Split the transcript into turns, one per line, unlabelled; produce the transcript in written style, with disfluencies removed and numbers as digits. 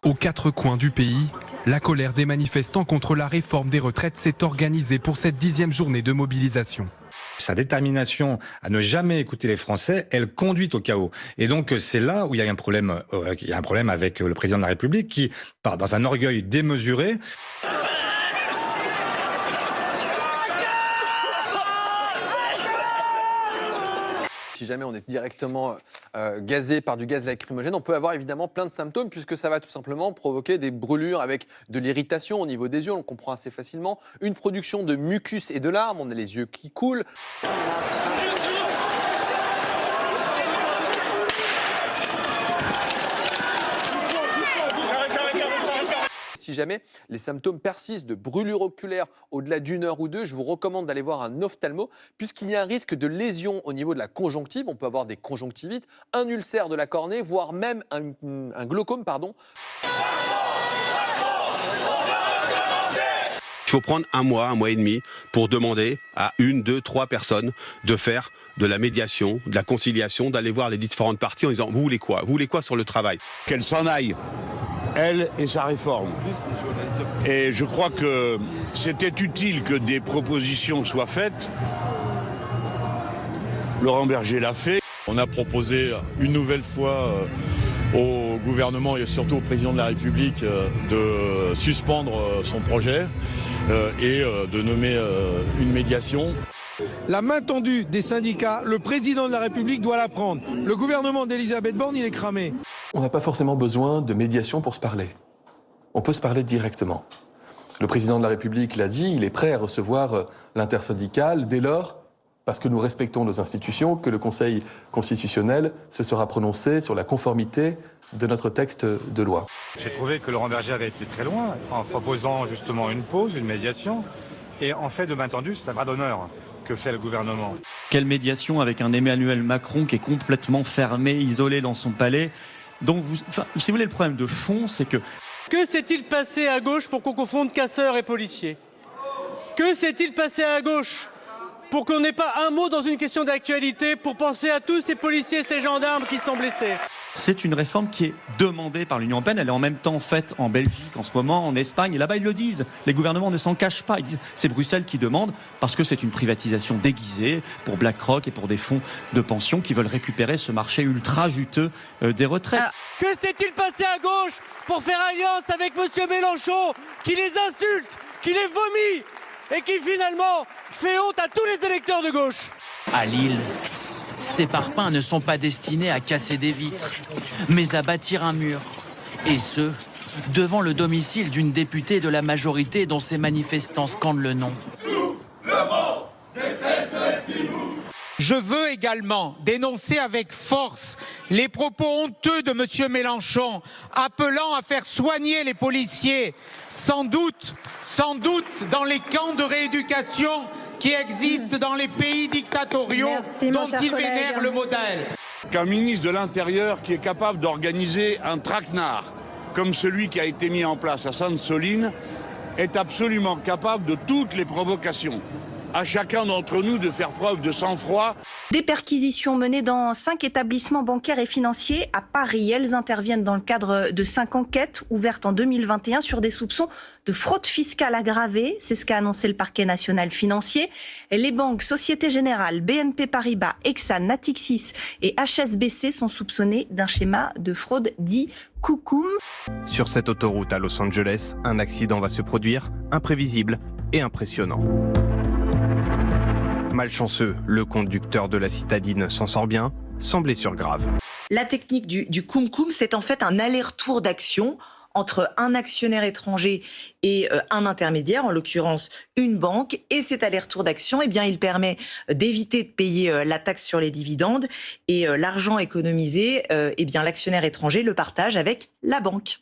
Aux quatre coins du pays, la colère des manifestants contre la réforme des retraites s'est organisée pour cette 10e journée de mobilisation.
Sa détermination à ne jamais écouter les Français, elle conduit au chaos. Et donc c'est là où il y a un problème, avec le président de la République qui part dans un orgueil démesuré.
Si jamais on est directement gazé par du gaz lacrymogène, on peut avoir évidemment plein de symptômes puisque ça va tout simplement provoquer des brûlures avec de l'irritation au niveau des yeux, on le comprend assez facilement, une production de mucus et de larmes, on a les yeux qui coulent. Si jamais les symptômes persistent de brûlure oculaire au-delà d'1 heure ou 2, je vous recommande d'aller voir un ophtalmo puisqu'il y a un risque de lésion au niveau de la conjonctive. On peut avoir des conjonctivites, un ulcère de la cornée, voire même un glaucome,
Il faut prendre un mois et demi pour demander à 1, 2, 3 personnes de faire de la médiation, de la conciliation, d'aller voir les différentes parties en disant « Vous voulez quoi ? Vous voulez quoi sur le travail ?»
Qu'elle s'en aille, elle et sa réforme. Et je crois que c'était utile que des propositions soient faites. Laurent Berger l'a fait.
On a proposé une nouvelle fois au gouvernement et surtout au président de la République de suspendre son projet et de nommer une médiation.
La main tendue des syndicats, le président de la République doit la prendre. Le gouvernement d'Elisabeth Borne, il est cramé.
On n'a pas forcément besoin de médiation pour se parler. On peut se parler directement. Le président de la République l'a dit, il est prêt à recevoir l'intersyndicale dès lors, parce que nous respectons nos institutions, que le Conseil constitutionnel se sera prononcé sur la conformité de notre texte de loi.
J'ai trouvé que Laurent Berger avait été très loin en proposant justement une pause, une médiation. Et en fait, de main tendue, c'est un bras d'honneur que fait le gouvernement.
Quelle médiation avec un Emmanuel Macron qui est complètement fermé, isolé dans son palais. Donc, si vous voulez, le problème de fond, c'est que...
Que s'est-il passé à gauche pour qu'on confonde casseurs et policiers? Que s'est-il passé à gauche pour qu'on n'ait pas un mot dans une question d'actualité pour penser à tous ces policiers et ces gendarmes qui sont blessés?
C'est une réforme qui est demandée par l'Union européenne. Elle est en même temps faite en Belgique en ce moment, en Espagne. Et là-bas, ils le disent. Les gouvernements ne s'en cachent pas. Ils disent c'est Bruxelles qui demande parce que c'est une privatisation déguisée pour BlackRock et pour des fonds de pension qui veulent récupérer ce marché ultra juteux des retraites.
Que s'est-il passé à gauche pour faire alliance avec M. Mélenchon qui les insulte, qui les vomit et qui finalement fait honte à tous les électeurs de gauche?
À Lille, ces parpaings ne sont pas destinés à casser des vitres, mais à bâtir un mur. Et ce, devant le domicile d'une députée de la majorité dont ces manifestants scandent le nom.
Tout le monde déteste Leslie-Bou.
Je veux également dénoncer avec force les propos honteux de M. Mélenchon, appelant à faire soigner les policiers, sans doute dans les camps de rééducation qui existent dans les pays dictatoriaux dont il vénère le modèle.
Qu'un ministre de l'Intérieur qui est capable d'organiser un traquenard comme celui qui a été mis en place à Sainte-Soline est absolument capable de toutes les provocations. À chacun d'entre nous de faire preuve de sang-froid.
Des perquisitions menées dans 5 établissements bancaires et financiers à Paris. Elles interviennent dans le cadre de 5 enquêtes ouvertes en 2021 sur des soupçons de fraude fiscale aggravée. C'est ce qu'a annoncé le parquet national financier. Les banques Société Générale, BNP Paribas, Exane, Natixis et HSBC sont soupçonnées d'un schéma de fraude dit coucoum.
Sur cette autoroute à Los Angeles, un accident va se produire, imprévisible et impressionnant. Malchanceux, le conducteur de la citadine s'en sort bien, sans blessure grave.
La technique du koum-koum, c'est en fait un aller-retour d'action entre un actionnaire étranger et un intermédiaire, en l'occurrence une banque. Et cet aller-retour d'action, eh bien, il permet d'éviter de payer la taxe sur les dividendes. Et l'argent économisé, eh bien, l'actionnaire étranger le partage avec la banque.